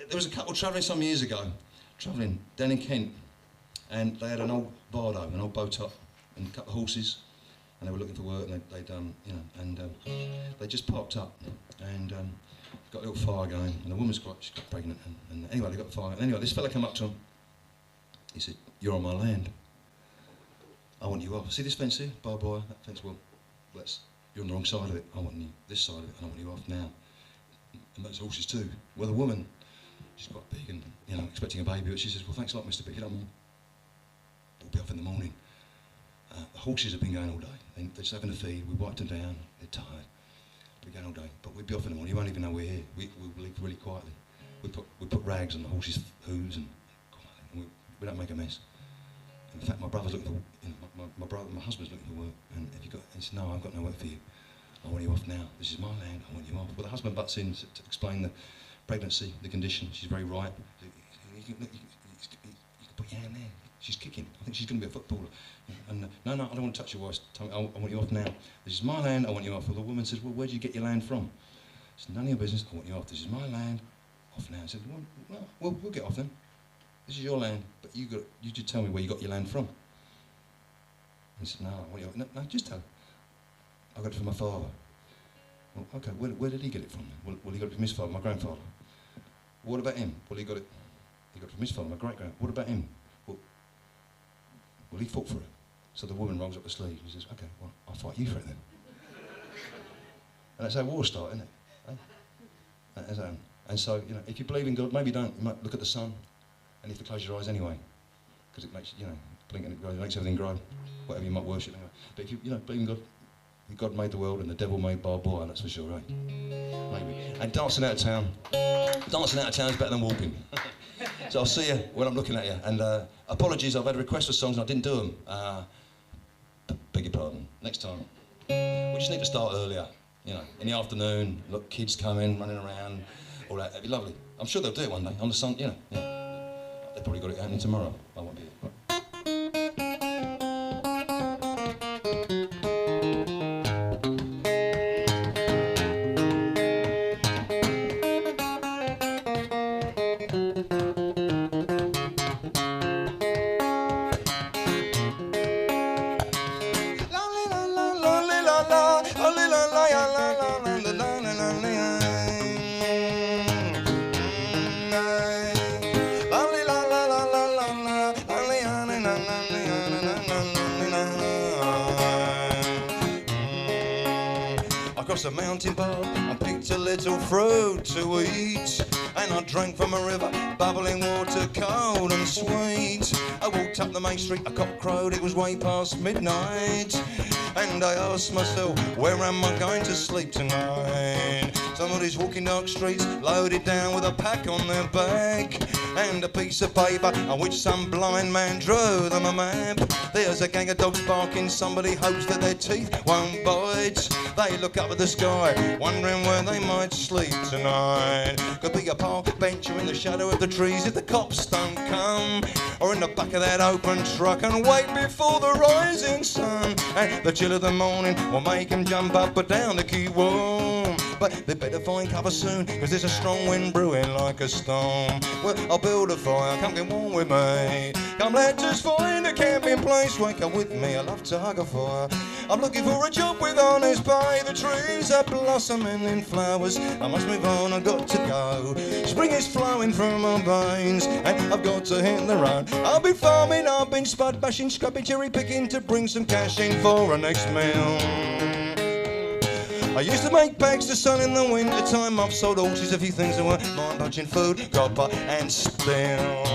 there was a couple travelling some years ago, travelling down in Kent, and they had an old bardo, an old bow top, and a couple of horses, and they were looking for work, and they just parked up, and got a little fire going, and the woman's she got pregnant, and anyway, they got the fire. And anyway, this fella came up to him. He said, "You're on my land. I want you off. See this fence here, barbed wire, that fence? Well, you're on the wrong side of it. I want you this side of it, and I want you off now. And those horses too." Well, the woman, she's quite big and, expecting a baby, but she says, "Well, thanks a lot, Mr. Pick it up. We'll be off in the morning. The horses have been going all day. They're just having a feed. We wiped them down. They're tired. We're going all day, but we'll be off in the morning. You won't even know we're here. We'll leave really quietly. We put rags on the horses' hooves and quietly, and we don't make a mess. In fact, my brother's looking for my husband's looking for work, and he said, "No, I've got no work for you. I want you off now. This is my land. I want you off." Well, the husband butts in to explain the pregnancy, the condition. She's very ripe. You can put your hand there. She's kicking. I think she's going to be a footballer. And no, I don't want to touch your wife's tummy. I want you off now. This is my land. I want you off. Well, the woman says, "Well, where did you get your land from?" I said, "None of your business. I want you off. This is my land. Off now." I said, "Well, we'll get off then. This is your land, but you just tell me where you got your land from." He said, "No, I want you off." No, just tell. "I got it from my father." "Well, okay, where did he get it from? Well, he got it from his father, my grandfather." "What about him?" "Well, he got it from his father, my great-grand." "What about him?" Well, he fought for it." So the woman rolls up the sleeve and says, "Okay, well, I'll fight you for it then." And that's how wars start, isn't it? And so, if you believe in God, maybe don't. You might look at the sun, and you have to close your eyes anyway, because it makes, blinking, it makes everything grow, whatever you might worship anyway. But if you, believe in God, God made the world and the devil made barbed wire, that's for sure, right? Maybe. And dancing out of town is better than walking. So I'll see you when I'm looking at you. And apologies, I've had a request for songs and I didn't do them. Beg your pardon. Next time. We just need to start earlier, in the afternoon. Look, kids coming, running around, all that. It'd be lovely. I'm sure they'll do it one day on the sun, yeah. They've probably got it happening tomorrow. I won't be here. Across a mountain path, I picked a little fruit to eat, and I drank from a river, bubbling water, cold and sweet. I walked up the main street, a cock crowed, it was way past midnight, and I asked myself, where am I going to sleep tonight? Somebody's walking dark streets, loaded down with a pack on their back, and a piece of paper on which some blind man drew them a map. There's a gang of dogs barking, somebody hopes that their teeth won't bite. They look up at the sky, wondering where they might sleep tonight. Could be a park bench or in the shadow of the trees if the cops don't come, or in the back of that open truck and wait before the rising sun. And the chill of the morning will make him jump up and down to keep warm. But they better find cover soon, cause there's a strong wind brewing like a storm. Well, I'll build a fire, come get warm with me. Come, let's just find a camping place, wake up with me, I love to hug a fire. I'm looking for a job with honest pay, the trees are blossoming in flowers. I must move on, I've got to go. Spring is flowing through my veins, and I've got to hit the road. I've been farming, I've been spud bashing, scrapping, cherry picking to bring some cash in for a next meal. I used to make bags to sell in the winter time. I've sold horses, a few things that weren't mind-touching, food, copper and steel.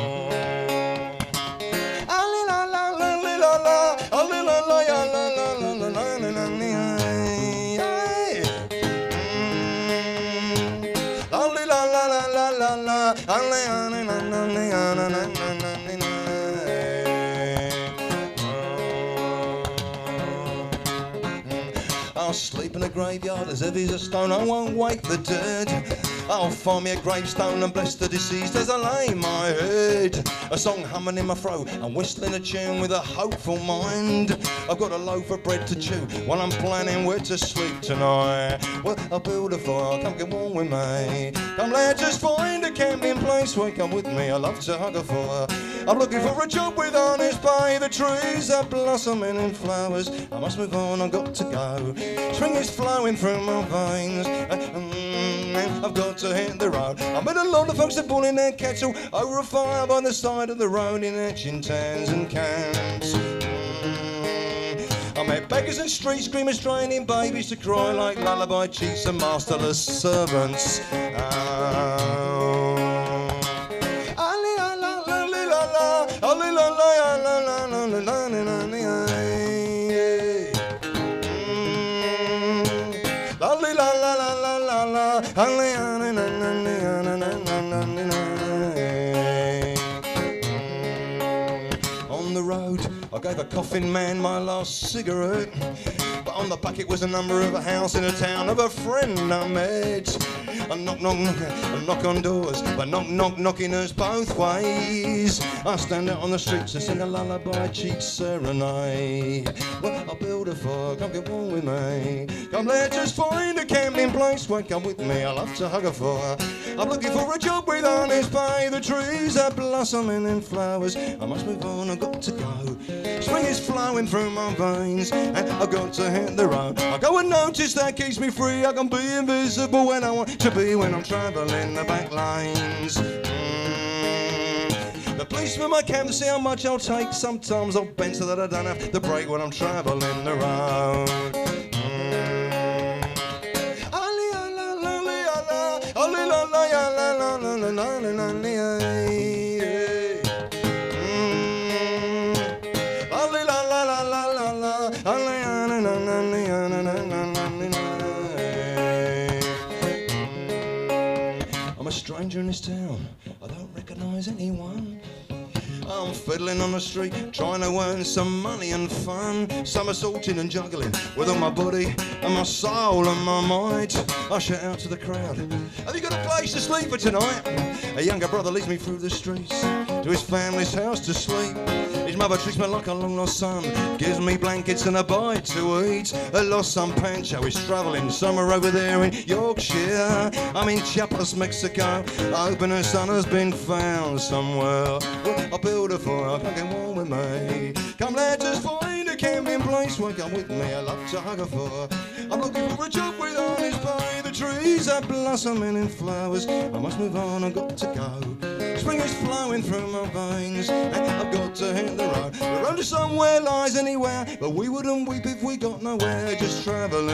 I'll sleep in a graveyard as heavy as a stone, I won't wake the dead. I'll find me a gravestone and bless the deceased as I lay my head. A song humming in my throat, I'm whistling a tune with a hopeful mind. I've got a loaf of bread to chew while I'm planning where to sleep tonight. Well, I'll build a fire, come get warm with me. Come, let's just find a camping place. place where come with me, I love to hug her for. I'm looking for a job with honest pay. The trees are blossoming in flowers. I must move on, I've got to go. Spring is flowing through my veins. I've got to hit the road. I met a lot of folks that boiling their kettle over a fire by the side of the road in etching tans and cans. I met beggars and street screamers training babies to cry like lullaby chiefs and masterless servants. On the road, I gave a coffin man my last cigarette, but on the bucket was the number of a house in a town of a friend I met. I knock on doors, but knocking us both ways. I stand out on the streets to sing a lullaby cheek serenade. Well, I'll build a fire, come get warm with me. Come, let's just find a camping place where come with me, I love to hug a fire. I'm looking for a job with honest pay. The trees are blossoming in flowers. I must move on, I've got to go. Spring is flowing through my veins, and I've got to hit the road. I go and notice that keeps me free. I can be invisible when I want to be, when I'm travelling the back lanes. The policeman might come to see how much I'll take. Sometimes I'll bend so that I don't have to brake when I'm travelling the road. I'm a stranger in this town, I don't recognise anyone. I'm fiddling on the street, trying to earn some money and fun. Somersaulting and juggling with all my body and my soul and my might. I shout out to the crowd, have you got a place to sleep for tonight? A younger brother leads me through the streets to his family's house to sleep. His mother treats me like a long lost son, gives me blankets and a bite to eat. A lost son Pancho is travelling somewhere over there in Yorkshire. I'm in Chiapas, Mexico, hoping her son has been found somewhere. Well, I'll build a fire, come get warm with me. Come, let's just find a camping place where come with me, I love to hug a fire. I'm looking for a job with honest pay. The trees are blossoming in flowers. I must move on, I've got to go. Spring is flowing through my veins, and I've got to hit the road. The road to somewhere lies anywhere, but we wouldn't weep if we got nowhere, just travelling.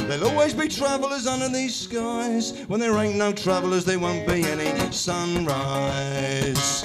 There'll always be travellers under these skies. When there ain't no travellers, there won't be any sunrise.